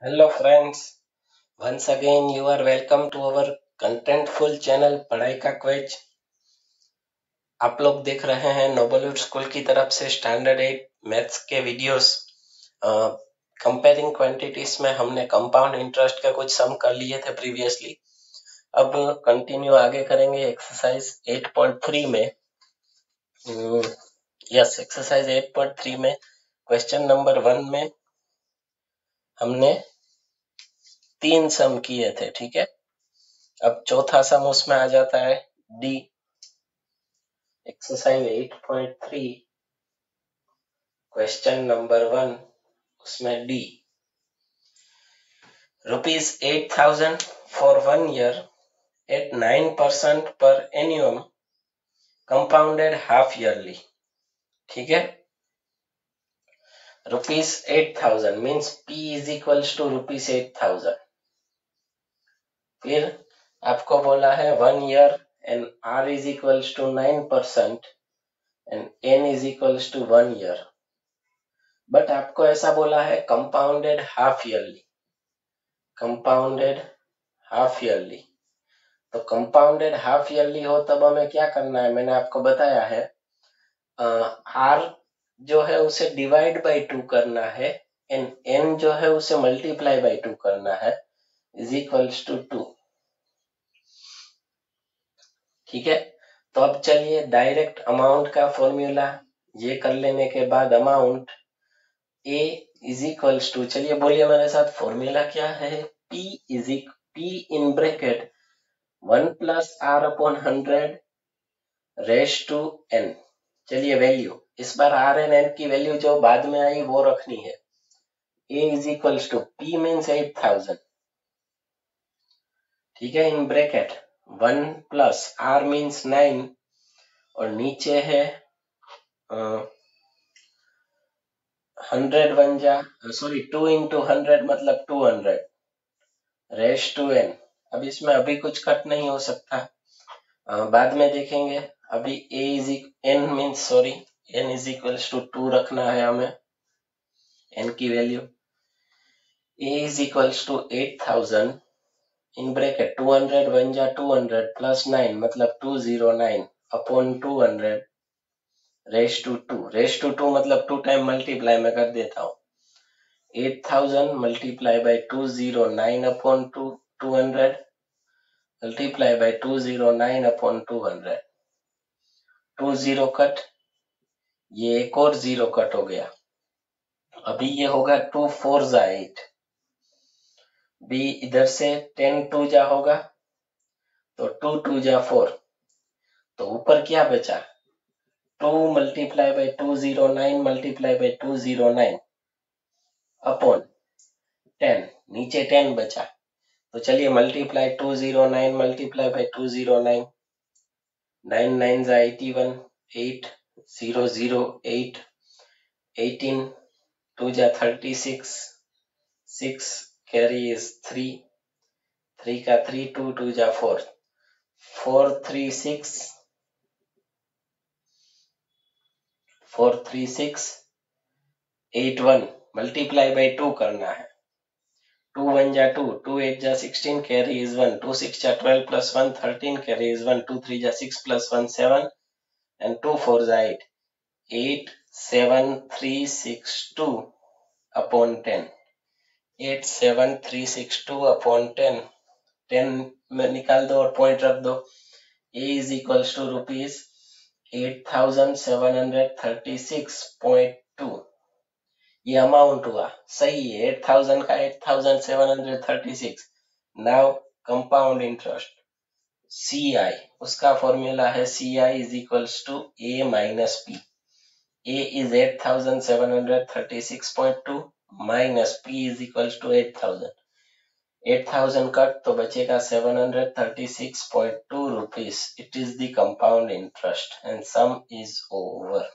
Hello friends, once again you are welcome to our contentful channel पढ़ाई का quiz. आप लोग देख रहे हैं नोबलवुड स्कूल की तरफ से स्टैंडर्ड 8 मैथ्स के वीडियोस। कंपेयरिंग क्वांटिटीज में हमने कंपाउंड इंटरेस्ट का कुछ सम कर लिए थे प्रीवियसली। अब कंटिन्यू आगे करेंगे एक्सरसाइज 8.3 में। यस, एक्सरसाइज 8.3 में क्वेश्चन नंबर 1 में हमने 3 सम किए थे, ठीक है। अब चौथा सम उसमें आ जाता है डी। एक्सरसाइज 8.3 क्वेश्चन नंबर 1 उसमें डी। ₹8,000 फॉर 1 ईयर एट 9% पर एन्युअम कंपाउंडेड हाफ ईयरली, ठीक है। ₹8,000 means P is equals to ₹8,000। फिर आपको बोला है 1 year and R is equals to 9% and N is equals to 1 year. But आपको ऐसा बोला है compounded half yearly, compounded half yearly. तो कंपाउंडेड हाफ ईयरली हो तब हमें क्या करना है, मैंने आपको बताया है R जो है उसे डिवाइड बाय 2 करना है एंड N जो है उसे मल्टीप्लाई बाय 2 करना है इज इक्वल्स टू 2, ठीक है। तो अब चलिए डायरेक्ट अमाउंट का फॉर्मूला ये कर लेने के बाद amount A is equals to, चलिए बोलिए मेरे साथ, फॉर्मूला क्या है। P in bracket 1 plus R upon 100 raise to N। चलिए वैल्यू इस बार R एंड N की वैल्यू जो बाद में आई वो रखनी है। A is equals to P means 8,000, ठीक है, in bracket 1 plus R means 9 और नीचे है 100 बन जा, सॉरी 2 इंटू 100 मतलब 200 रेश टू N। अब इसमें अभी कुछ कट नहीं हो सकता, बाद में देखेंगे। अभी N means sorry N is equals to 2 रखना है हमें, N की वैल्यू। A is equals to 8,000 in bracket 200 बन जा 200 प्लस 9 मतलब 209 upon 200 raise to 2। Raise to 2 मतलब 2 टाइम मल्टीप्लाई में कर देता हूँ। 8,000 multiply by 209 upon 200 multiply by 209 upon 200। 20 cut, ये एक और 0 कट हो गया। अभी ये होगा 2 4 जा 8, बी इधर से 10 2 जा होगा तो 2 2 जा 4, तो ऊपर क्या बचा 2 multiply by 209 multiply by 209 upon 10, नीचे 10 बचा। तो चलिए मल्टीप्लाई 209 मल्टीप्लाई बाय 209, 9 9 जा 81, 8 0 0 8, 18 2 जा 36, 6 कैरी इज 3, 3 का 3 2 2 जा 4, 4 3 6 4 3 6 8 1 मल्टीप्लाई बाय 2 करना है। 2 1 जा 2, 2 8 जा 16 कैरी इज 1, 2 6 जा 12 प्लस 1 13 कैरी इज 1, 2 3 जा 6 प्लस 1 7 and 2 4 जा 8, 8 7 3 6 2 upon 10, 8 7 3 6 2 upon 10, 10 में निकाल दो और पॉइंट रख दो। A is equals to ₹8,736.2, ये अमाउंट हुआ, सही है, 8,000 का 8,736। नाउ कंपाउंड इंटरेस्ट CI, उसका फॉर्मूला है CI is equals to A minus P। A is 8,736.2 minus P is equals to 8,000। 8,000 cut तो बचेगा 736.2 rupees. It is the compound interest and sum is over.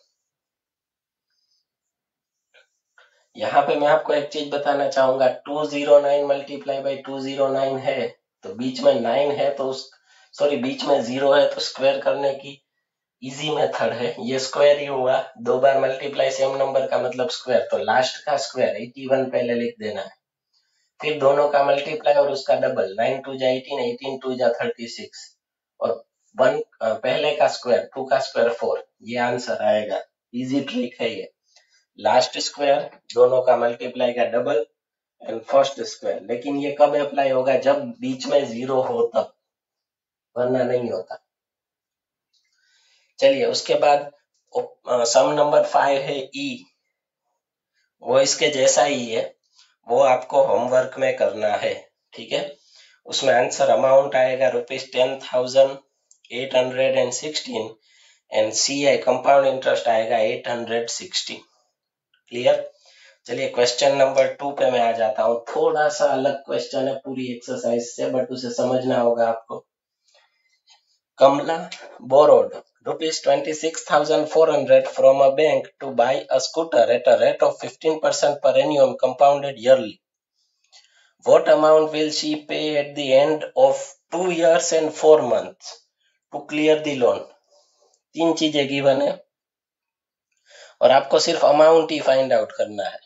यहाँ पे मैं आपको एक चीज बताना चाहूंगा, 209 मल्टीप्लाई बाई 209 है तो बीच में 9 है तो उस सॉरी बीच में 0 है तो स्क्वायर करने की इजी मेथड है, ये स्क्वायर ही हुआ। 2 बार मल्टीप्लाई सेम नंबर का मतलब स्क्वायर, तो लास्ट का स्क्वायर 81 पहले लिख देना है। फिर दोनों का मल्टीप्लाई और उसका डबल, 9 2 जा 18, 18 2 जा 36 और वन पहले का स्क्वायर, 2 का स्क्वायर 4, ये आंसर आएगा। इजी ट्रिक है ये। लास्ट स्क्वायर दोनों का मल्टीप्लाई का डबल एंड फर्स्ट स्क्वायर, लेकिन ये कब अप्लाई होगा? जब बीच में जीरो हो तब, वरना नहीं होता। चलिए उसके बाद सम नंबर 5 है ई, वो इसके जैसा ही है, वो आपको होमवर्क में करना है, ठीक है। उसमें आंसर अमाउंट आएगा ₹10,816 एंड सीआई कंपाउंड इंटरेस्ट आएगा 860। क्लियर? चलिए क्वेश्चन नंबर 2 पे मैं आ जाता हूँ। थोड़ा सा अलग क्वेश्चन है पूरी एक्सरसाइज से, बट उसे समझना होगा आपको। Kamla borrowed ₹26,400 from a bank to buy a scooter at a rate of 15% per annum compounded yearly. What amount will she pay at the end of 2 years and 4 months to clear the loan? 3 चीजें given है और आपको सिर्फ amount ही find out करना है,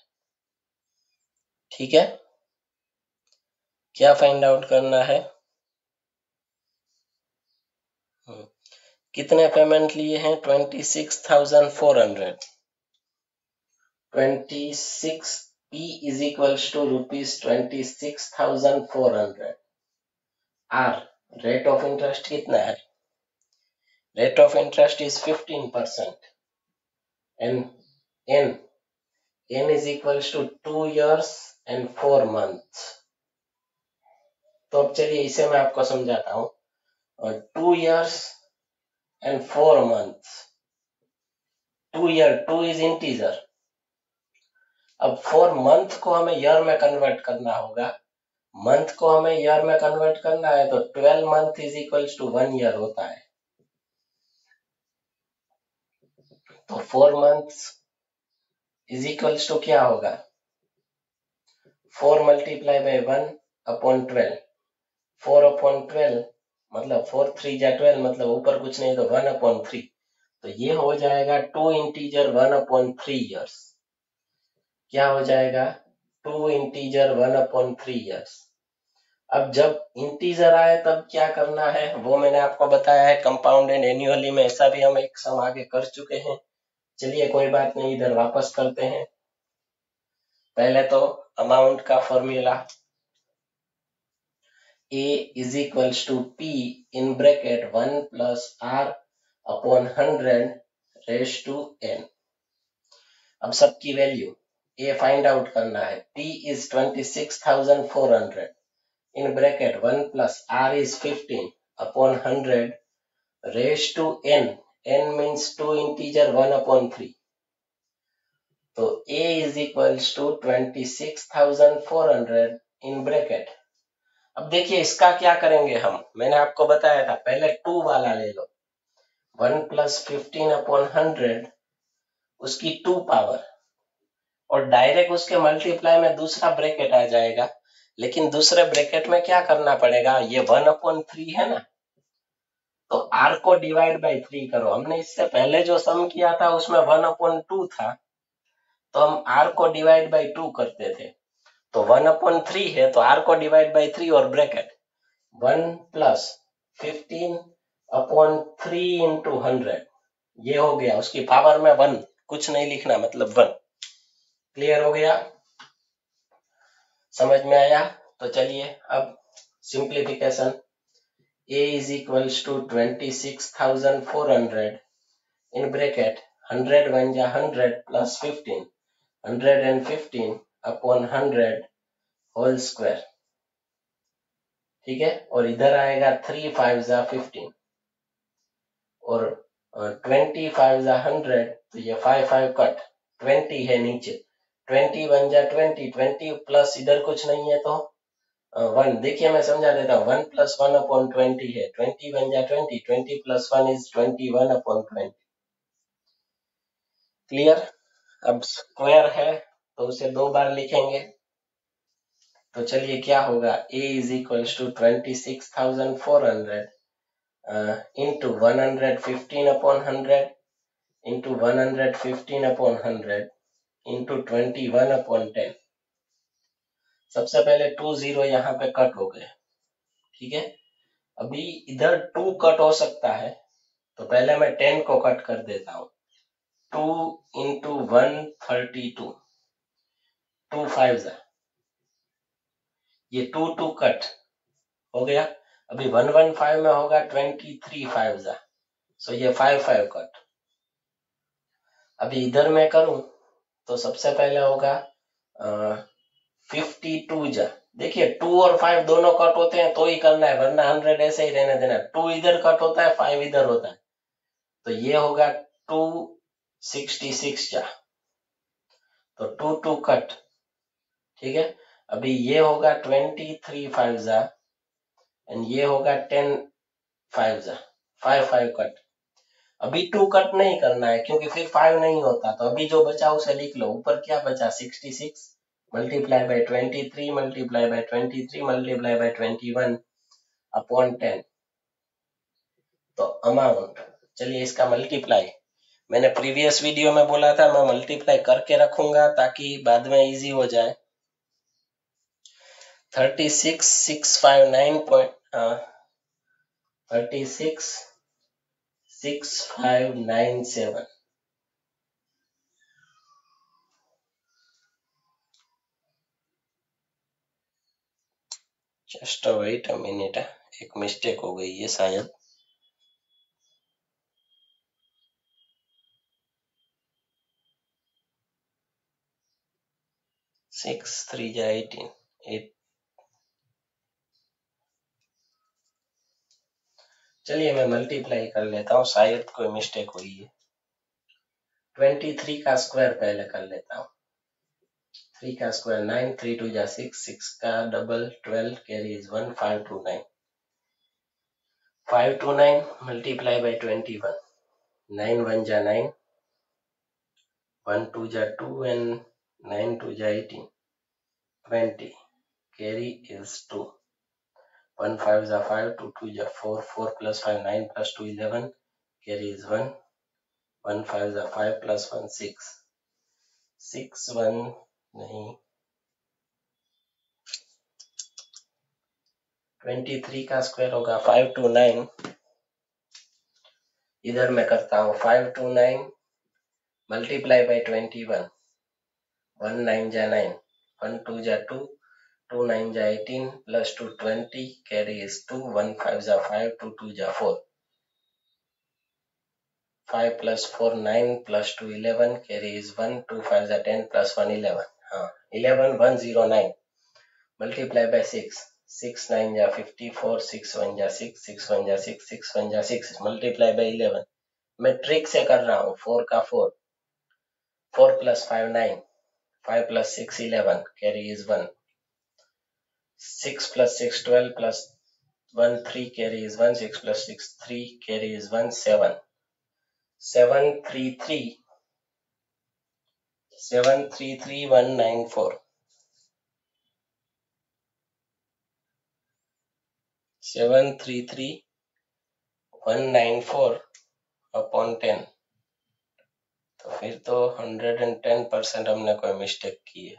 ठीक है। क्या फाइंड आउट करना है? कितने पेमेंट लिए हैं? 26,400। 26P is equals to ₹26,400। R rate of interest कितना है? Rate of interest is 15% and N is equals to 2 years and 4 months। तो अब चलिए इसे मैं आपको समझाता हूँ। 2 years and 4 months, 2 is integer। अब 4 मंथ को हमें ईयर में कन्वर्ट करना होगा। मंथ को हमें ईयर में कन्वर्ट करना है तो 12 month is equals to 1 year होता है। तो 4 मंथ्स इज इक्वल्स टू क्या होगा? 4 मल्टीप्लाई बाय 1 अपॉन 12। 4 अपॉन 12 मतलब 4 3 जा 12, मतलब ऊपर कुछ नहीं तो 1 अपॉन 3। तो ये हो जाएगा 2 इंटीजर 1 अपॉन 3 ईयर्स। क्या हो जाएगा? 2 इंटीजर 1 अपॉन 3 ईयर्स। अब जब इंटीजर आए तब क्या करना है वो मैंने आपको बताया है। कंपाउंड एंड एन्युअली में ऐसा भी हम एक सम आगे कर चुके हैं। चलिए कोई बात नहीं, इधर वापस करते हैं। पहले तो अमाउंट का formula A is equals to P in bracket 1 plus R upon 100 raised to N। अब सबकी वैल्यू A फाइंड आउट करना है। P is 26,400 in bracket 1 plus R is 15 upon 100 raised to N। N means 2 integer 1 upon 3। तो A is equals to 26,400 in bracket। अब देखिए इसका क्या करेंगे हम, मैंने आपको बताया था पहले 2 वाला ले लो। 1 plus 15 upon 100 उसकी 2 पावर और डायरेक्ट उसके मल्टीप्लाई में दूसरा ब्रैकेट आ जाएगा। लेकिन दूसरे ब्रैकेट में क्या करना पड़ेगा? ये 1 upon 3 है ना, तो R को डिवाइड बाई 3 करो। हमने इससे पहले जो सम किया था उसमें 1 upon 2 था, तो हम R को डिवाइड बाई 2 करते थे। तो 1 upon 3 है तो R को डिवाइड बाई 3 और ब्रैकेट 1 plus 15 upon 3 into 100, ये हो गया। उसकी पावर में 1, कुछ नहीं लिखना, मतलब 1। क्लियर हो गया? समझ में आया? तो चलिए अब simplification. A is equals to 26,400 in bracket 100 1 जा 100 plus 15, 115 upon 100 होल स्क्वायर, ठीक है। और इधर आएगा 3 5 जा 15 और 20 5 जा 100, तो ये 5 5 कट, 20 है नीचे, 20 1 जा 20, 20 प्लस इधर कुछ नहीं है तो 1। देखिए मैं समझा देता हूँ। 1 plus 1 upon 20 है, 20 1 जा 20, 20 plus 1 is 21 upon 20। क्लियर? अब स्क्वायर है तो उसे 2 बार लिखेंगे। तो चलिए क्या होगा? A is equals to 26,400 into 115 upon 100 into 115 upon 100 into 21 upon 10। सबसे पहले 2 0 यहाँ पे कट हो गए, ठीक है। अभी इधर 2 कट हो सकता है, तो पहले मैं 10 को कट कर देता हूँ। 2 इंटू 132, 2 5 ये 2 2 कट हो गया। अभी 115 में होगा 23 5 सो ये 5 5 कट। अभी इधर मैं करूं तो सबसे पहले होगा 52 देखिए 2 और 5 दोनों कट होते हैं तो ही करना है, वरना 100 ऐसे ही रहने देना। 2 इधर कट होता है, 5 इधर होता है, तो ये होगा 266 तो 2 2 कट, ठीक है। अभी ये होगा 23 5 एंड ये होगा 10 5 5 5 कट। अभी 2 कट नहीं करना है क्योंकि फिर 5 नहीं होता, तो अभी जो बचा उसे लिख लो। ऊपर क्या बचा 66 multiply by 23 multiply by 23 multiply by 21 upon 10, तो अमाउंट। चलिए इसका मल्टीप्लाई, मैंने प्रीवियस वीडियो में बोला था मैं मल्टीप्लाई करके रखूंगा ताकि बाद में इजी हो जाए। 36,6597 जस्ट वेट अ मिनट, एक मिस्टेक हो गई है शायद। 6 3 जा 18 8। चलिए मैं मल्टीप्लाई कर लेता हूँ, शायद कोई मिस्टेक हुई है। 23 का स्क्वायर पहले कर लेता हूँ। 3 का स्क्वायर 9, 3 2 जा 6, 6 का double 12 carry is 1 529 529 multiply by 21, 9 1 जा 9, 1 2 जा 2 एंड 9 2 जा 18 20 carry is 2, 1 5 जा 5, 2 2 जा 4, 4 plus 5 9 plus 2 11 carry is 1, 1 5 जा 5 plus 1 6, 6 1 नहीं 23 का स्क्वायर होगा 529। इधर मैं करता हूँ 529 मल्टीप्लाई बाय 21, 1 9 जा 9, 1 2 जा 2, 2 9 जा 18 plus 2 20 carry is 2, 1 5 जा 5, 2 2 जा 4, 5 plus 4 9 plus 2 11 carry is 1, 2 5 जा 10 plus 1 11, हाँ 11 109 मल्टीप्लाई बाय 6, 6 9 जा 54, 6 1 जा 6, 6 1 जा 6, 6 1 जा 6 मल्टीप्लाई बाय 11। मैं ट्रिक से कर रहा हूँ, 4 का 4, 4 plus 5 9, 5 plus 6 11 carry is 1, 6 plus 6 12 plus 1 3 carry is 1, 6 plus 6 3 carry is 1 7, 733 194, 733 194 upon 10। तो फिर तो 110% हमने कोई मिस्टेक की है।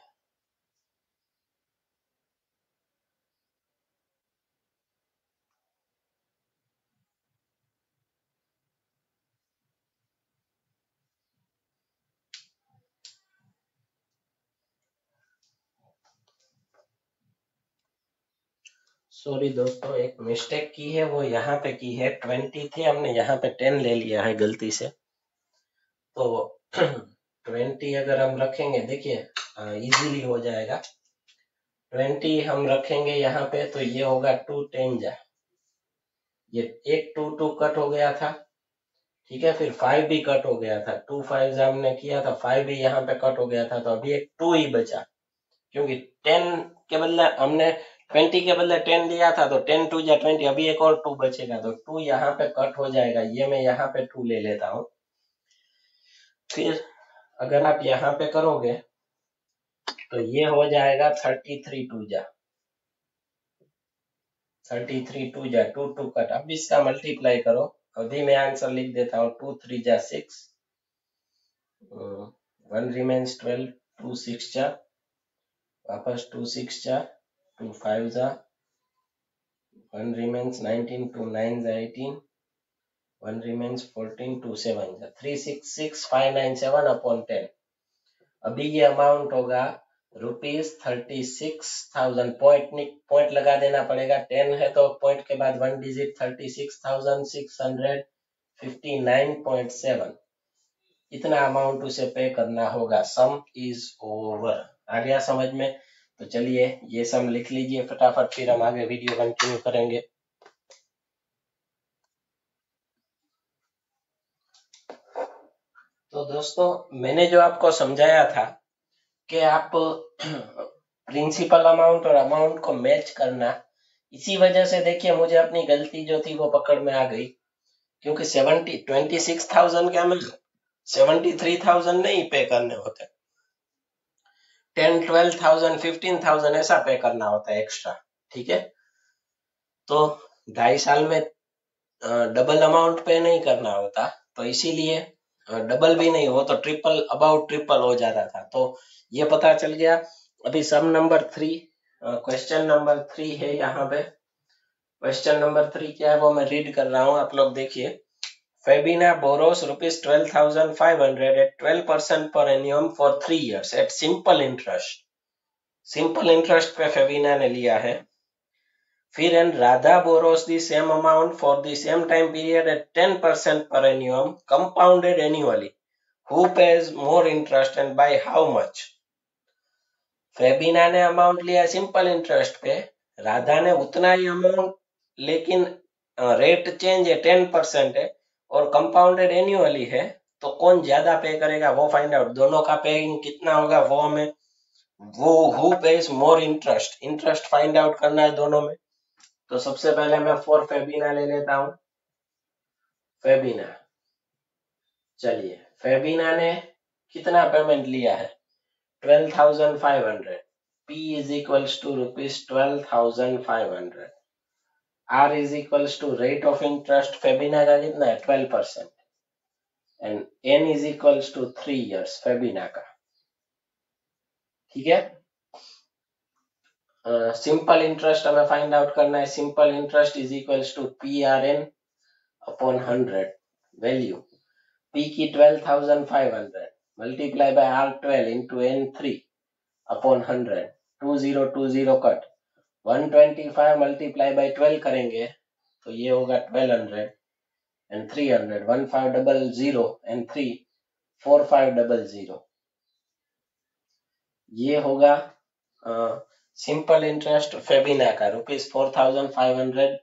सॉरी दोस्तों, एक मिस्टेक की है, वो यहाँ पे की है। 20 थे, हमने यहाँ पे 10 ले लिया है गलती से। तो 20 अगर हम रखेंगे, देखिए इजीली हो जाएगा। 20 हम रखेंगे यहाँ पे तो ये होगा 2 10 जा, ये एक 2 2 कट हो गया था, ठीक है। फिर 5 भी कट हो गया था, 2 5 जा हमने किया था, 5 भी यहाँ पे कट हो गया था, तो अभी एक 2 ही बचा, क्योंकि 10 के बदले हमने 20 के बदले 10 लिया था, तो 10 2 जा 20, अभी एक और 2 बचेगा, तो 2 यहाँ पे कट हो जाएगा। ये मैं यहाँ पे 2 ले लेता हूँ। फिर अगर आप यहाँ पे करोगे तो ये हो जाएगा 33 2 जा 33 2 जा 2 2 कट। अब इसका मल्टीप्लाई करो, अभी मैं आंसर लिख देता हूँ। 2 3 जा 6, 1 remains 12, 2 6 जा वापस 2 6 जा 2 5 जा 1 remains 19 2 9 जा 18 1 remains 14 2 7 जा 366597 upon 10। अभी ये अमाउंट होगा ₹36,000। पॉइंट लगा देना पड़ेगा, 10 है तो पॉइंट के बाद 1 डिजिट 36,659.7 इतना अमाउंट उसे पे करना होगा। सम इज ओवर। आ गया समझ में? तो चलिए ये सम लिख लीजिए फटाफट, फिर हम आगे वीडियो कंटिन्यू करेंगे। तो दोस्तों मैंने जो आपको समझाया था कि आप प्रिंसिपल अमाउंट और अमाउंट को मैच करना, इसी वजह से देखिए मुझे अपनी गलती जो थी वो पकड़ में आ गई, क्योंकि 26,000 क्या मैं 73,000 नहीं पे करने होते, 10 12,000 15,000 ऐसा पे करना होता है एक्स्ट्रा। ठीक है, तो 2.5 साल में डबल अमाउंट पे नहीं करना होता, तो इसीलिए डबल भी नहीं हो तो ट्रिपल, अबाउट ट्रिपल हो जाता था। तो ये पता चल गया। अभी सम नंबर 3, क्वेश्चन नंबर 3 है यहाँ पे। क्वेश्चन नंबर 3 क्या है वो मैं रीड कर रहा हूँ, आप लोग देखिए। Febina borrows ₹12,500 at 12% per annum for 3 years at simple interest। Simple interest पे फेबिना ने लिया है। फिर and Radha borrows the same amount for the same time period at 10% per annum compounded annually। Who pays more interest and by how much? Febina ने amount लिया simple interest पे, राधा ने उतना ही अमाउंट, लेकिन रेट चेंज है 10% है और कंपाउंडेड एन्युअली है, तो कौन ज्यादा पे करेगा वो फाइंड आउट। दोनों का पेइंग कितना होगा वो हमें, वो who page more interest, interest find out करना है दोनों में। तो सबसे पहले मैं फॉर फेबिना ले लेता हूं। फेबिना, चलिए फेबिना ने कितना पेमेंट लिया है 12,500। P is equals to ₹12,500। R is equals to rate of interest Febina का कितना है 12%। And N is equals to 3 years Febina का। ठीक है, सिंपल इंटरेस्ट हमें फाइंड आउट करना है। Simple interest is equals to PRN upon 100। Value P की 12,500 multiply by R12 into N3 upon 100। 2020 cut, 125 multiply by 12 करेंगे तो ये होगा 1200 एंड 300, 1500 एंड 3 4500। ये होगा सिंपल इंटरेस्ट फेबिना का ₹4,500।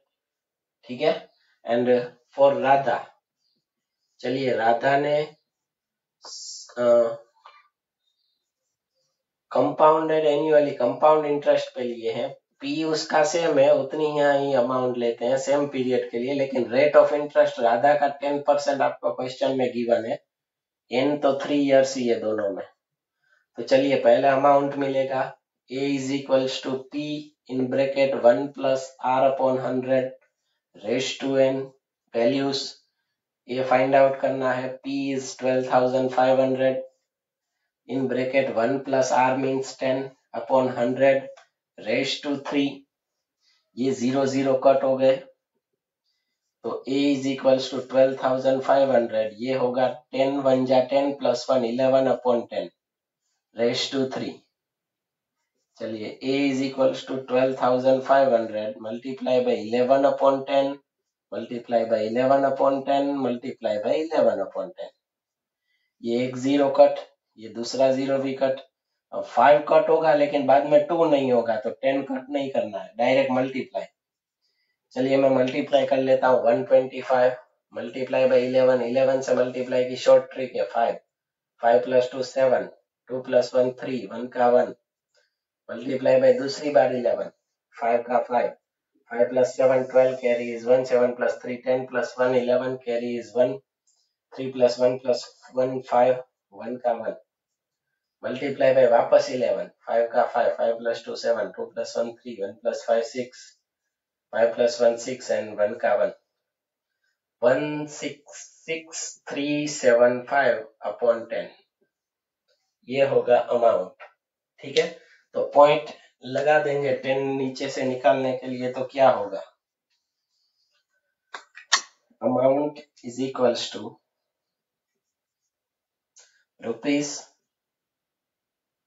ठीक है, एंड फॉर राधा, चलिए राधा ने कंपाउंडेड एन्युअली, कंपाउंड इंटरेस्ट पे लिए हैं। पी उसका सेम है, उतनी ही अमाउंट लेते हैं सेम पीरियड के लिए, लेकिन रेट ऑफ इंटरेस्ट राधा का 10% आपको क्वेश्चन में गिवन है। एन तो 3 इयर्स ही है दोनों में। तो चलिए पहले अमाउंट मिलेगा A is equals to P in bracket 1 plus R upon 100 raised to N। Values ये फाइंड आउट करना है। P is 12,500 in bracket 1 plus R means 10 upon 100 raised to 3। ये 0 0 कट हो गए, तो A is equals to 12,500, ये होगा 10 1 जा 10 plus 1 11 upon 10 raised to 3। चलिए A is equals to 12,500 multiply by 11 upon 10 multiply by 11 upon 10 multiply by 11 upon 10। ये एक 0 कट, ये दूसरा 0 भी कट। अब 5 कट होगा लेकिन बाद में 2 नहीं होगा, तो 10 कट नहीं करना है, डायरेक्ट मल्टीप्लाई। चलिए मैं मल्टीप्लाई कर लेता हूँ। 125 मल्टीप्लाई बाई 11, 11 से मल्टीप्लाई की शॉर्ट ट्रिक है 5, 5 plus 2 7, 2 plus 1 3, 1 का 1 मल्टीप्लाई बाय दूसरी बार 11, 5 का 5, 5 plus 7 12 carry is 1, 7 plus 3 10 plus 1 11 carry is 1, 3 plus 1 plus 1 5, 1 का 1 मल्टीप्लाई बाय वापस 11, 5 का 5, 5 plus 2 7, 2 plus 1 3, 1 plus 5 6, 5 plus 1 6 and 1 का 1, 166,375 अपॉन 10 ये होगा अमाउंट। ठीक है, तो पॉइंट लगा देंगे 10 नीचे से निकालने के लिए, तो क्या होगा, अमाउंट इज इक्वल्स टू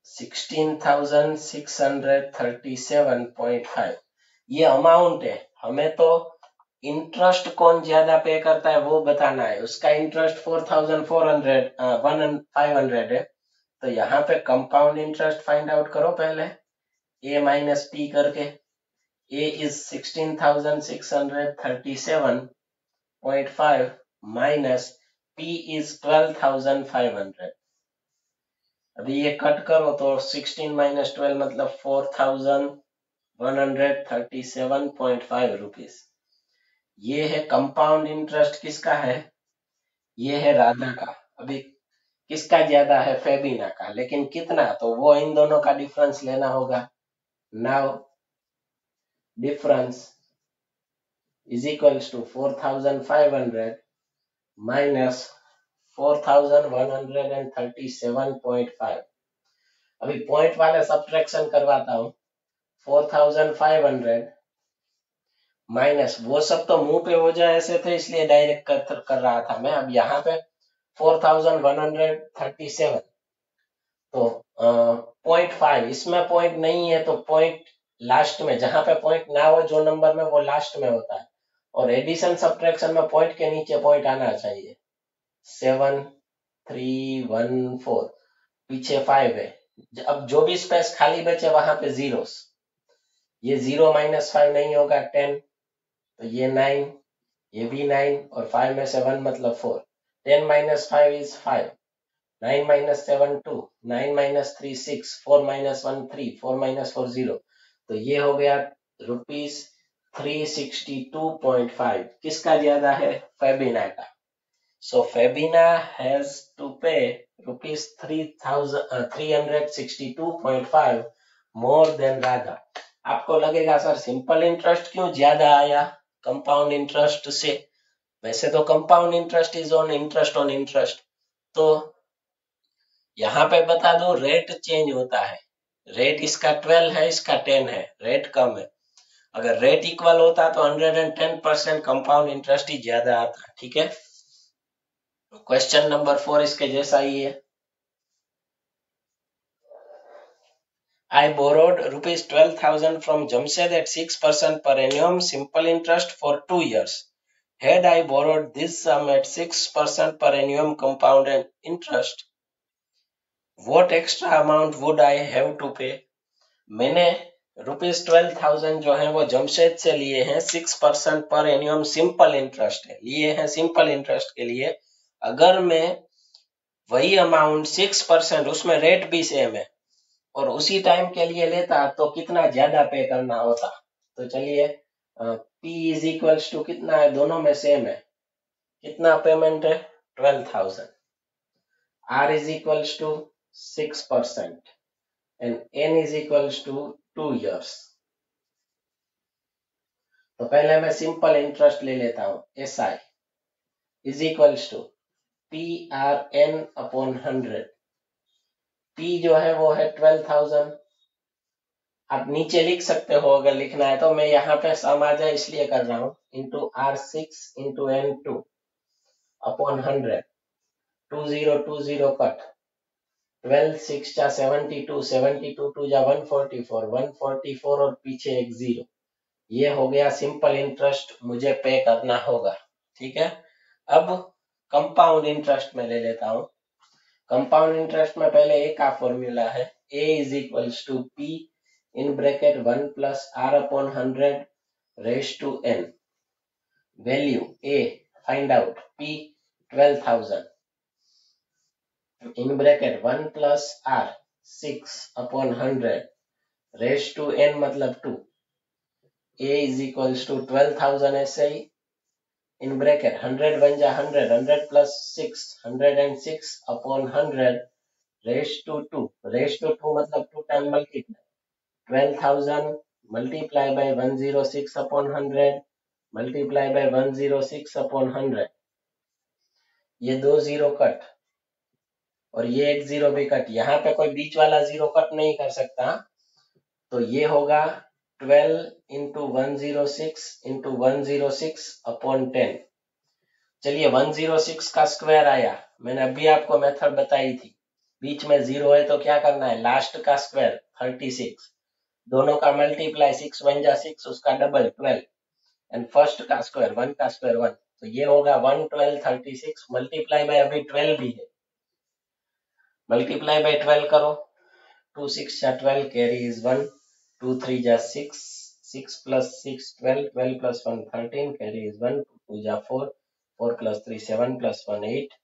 ₹16,637.5। ये अमाउंट है, हमें तो इंटरेस्ट कौन ज्यादा पे करता है वो बताना है। उसका इंटरेस्ट 4,500 है, तो यहाँ पे कंपाउंड इंटरेस्ट फाइंड आउट करो पहले, ए माइनस पी करके। ए इज 16,637.5 माइनस पी इज 12,500। अभी ये कट करो तो 16 माइनस 12 मतलब 4,137.5 रुपीज। ये है कंपाउंड इंटरेस्ट, किसका है, ये है राधा का। अभी किसका ज्यादा है, फेबिना का, लेकिन कितना, तो वो इन दोनों का डिफरेंस लेना होगा। Now difference is equals to 4,500 minus 4,137.5। अभी पॉइंट वाले सब्ट्रैक्शन करवाता हूं। 4,500 माइनस, वो सब तो मुंह पे हो जाए ऐसे थे, इसलिए डायरेक्ट कर रहा था मैं। अब यहाँ पे 4,137, तो 0.5, इसमें पॉइंट नहीं है तो पॉइंट लास्ट में, जहां पे पॉइंट ना हो जो नंबर में, वो लास्ट में होता है। और एडिशन सब्ट्रैक्शन में पॉइंट के नीचे पॉइंट आना चाहिए। 7,314, पीछे 5 है। अब जो भी स्पेस खाली बचे वहां पे जीरोस, ये 0 माइनस 5 नहीं होगा 10, तो ये 9, ये भी 9, और 5 में से 1 मतलब 4। 10 minus 5 is 5, 9 minus 7 2, 9 minus 3 6, 4 minus 1 3, 4 minus 4 0। तो ये हो गया ₹362.5। किसका ज्यादा है, फेबिना का। सो फेबिना हैज टू पे ₹362.5 मोर देन राधा। आपको लगेगा सर सिंपल इंटरेस्ट क्यों ज्यादा आया कंपाउंड इंटरेस्ट से, वैसे तो compound interest is on interest on interest. तो यहाँ पे बता दो रेट चेंज होता है, रेट इसका 12 है, इसका 10 है, रेट कम है। अगर रेट इक्वल होता तो 110% कंपाउंड इंटरेस्ट ही ज्यादा आता। ठीक है, क्वेश्चन नंबर 4 इसके जैसा ही है। I borrowed ₹12,000 from Jamshed at 6% per annum simple interest for 2 years. Had I borrowed this sum at 6% per annum compounded interest, what extra amount would I have to pay? मैंने ₹12,000 जो है वो जमशेद से लिए हैं, 6% पर एनियम सिंपल इंटरेस्ट है, लिए हैं सिंपल इंटरेस्ट के लिए। अगर मैं वही अमाउंट 6%, उसमें रेट भी सेम है, और उसी टाइम के लिए लेता तो कितना ज्यादा पे करना होता। तो चलिए, P इज इक्वल्स टू कितना है, दोनों में सेम है, कितना पेमेंट है 12,000। R is equals to 6% and N is equals to 2 years। तो पहले मैं सिंपल इंटरेस्ट ले लेता हूं, SI is equals to PRN upon 100। P जो है वो है 12,000। आप नीचे लिख सकते हो अगर लिखना है तो, मैं यहाँ पे सम आ जाए इसलिए कर रहा हूं, into R6 into N2 upon 100। 2020 cut, 12 6 जा 72, 72 2 जा 144, 144 और पीछे एक 0। ये हो गया सिंपल इंटरेस्ट मुझे पे करना होगा। ठीक है, अब कंपाउंड इंटरेस्ट में ले लेता हूं। कंपाउंड इंटरेस्ट में पहले ए का फॉर्मूला है, A is equals to P in bracket 1 plus R upon 100 raise to N. Value A find out, P 12,000 in bracket 1 plus R 6 upon 100 raise to N मतलब 2। A is equals to 12,000 ऐसे ही in bracket 100 बन जा 100, 100 plus 6, 106 upon 100 raised to 2, raised to 2 मतलब 2 time multiply, 12,000 multiply by 106 upon 100 multiply by 106 upon 100। ये 2 0 cut और ये एक 0 भी कट, यहाँ पे कोई बीच वाला 0 कट नहीं कर सकता, तो ये होगा 12 इंटू 106 इंटू 106 अपॉन 10। चलिए 106 का स्क्वायर आया, मैंने अभी आपको मेथड बताई थी। बीच में 0 है तो क्या करना है, लास्ट का स्क्वायर 36, दोनों का मल्टीप्लाई 6 1 जा 6, उसका डबल 12 एंड फर्स्ट का स्क्वायर 1 का स्क्वायर 1, तो ये होगा 112 36 मल्टीप्लाई बाय अभी 12 भी है, मल्टीप्लाई बाय 12 करो, 2 6 जा 12 कैरी इज 1, 2 3 जा 6, 6 plus 6 12, 12 plus 1 13 carry is 1, 2 जा 4, 4 plus 3 7 plus 1 8,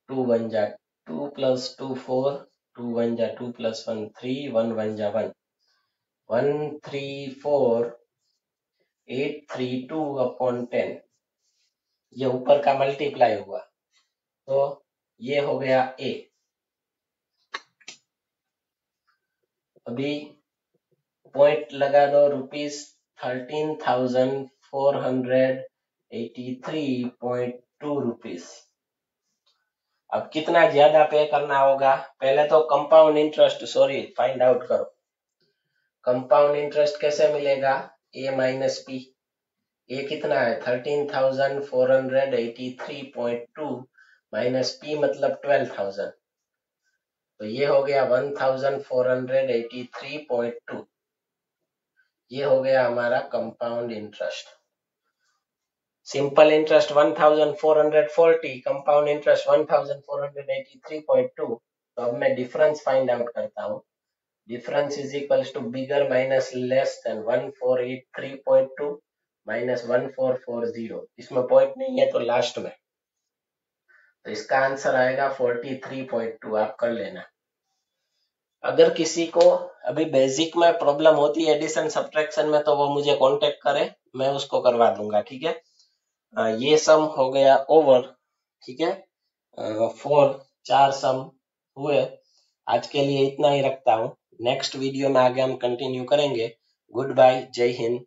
2 1 जा 2 plus 2 4, 2 1 जा 2 plus 1 3, 1 1 जा 1, 1 3 4 8 3 2 upon 10, ये ऊपर का मल्टीप्लाई हुआ, तो ये हो गया ए। अभी पॉइंट लगा दो, ₹13,483.2 रुपीज। अब कितना ज्यादा पे करना होगा, पहले तो कंपाउंड इंटरेस्ट फाइंड आउट करो। कंपाउंड इंटरेस्ट कैसे मिलेगा, ए माइनस पी, ए कितना है 13,483.2 माइनस पी मतलब 12,000, तो ये हो गया 1,483.2, ये हो गया हमारा compound interest. Simple interest 1,440, compound interest 1,483.2। तो अब मैं डिफरेंस फाइंड आउट करता हूँ। Difference is equals to bigger minus less then 1,483.2 minus 1,440, इसमें पॉइंट नहीं है तो लास्ट में, तो इसका आंसर आएगा 43.2, आप कर लेना। अगर किसी को अभी बेसिक में प्रॉब्लम होती है एडिशन सब्ट्रैक्शन में, तो वो मुझे कांटेक्ट करे, मैं उसको करवा दूंगा, ठीक है। ये सम हो गया ओवर, ठीक है। 4 सम हुए, आज के लिए इतना ही रखता हूँ। नेक्स्ट वीडियो में आगे हम कंटिन्यू करेंगे। गुड बाय, जय हिंद।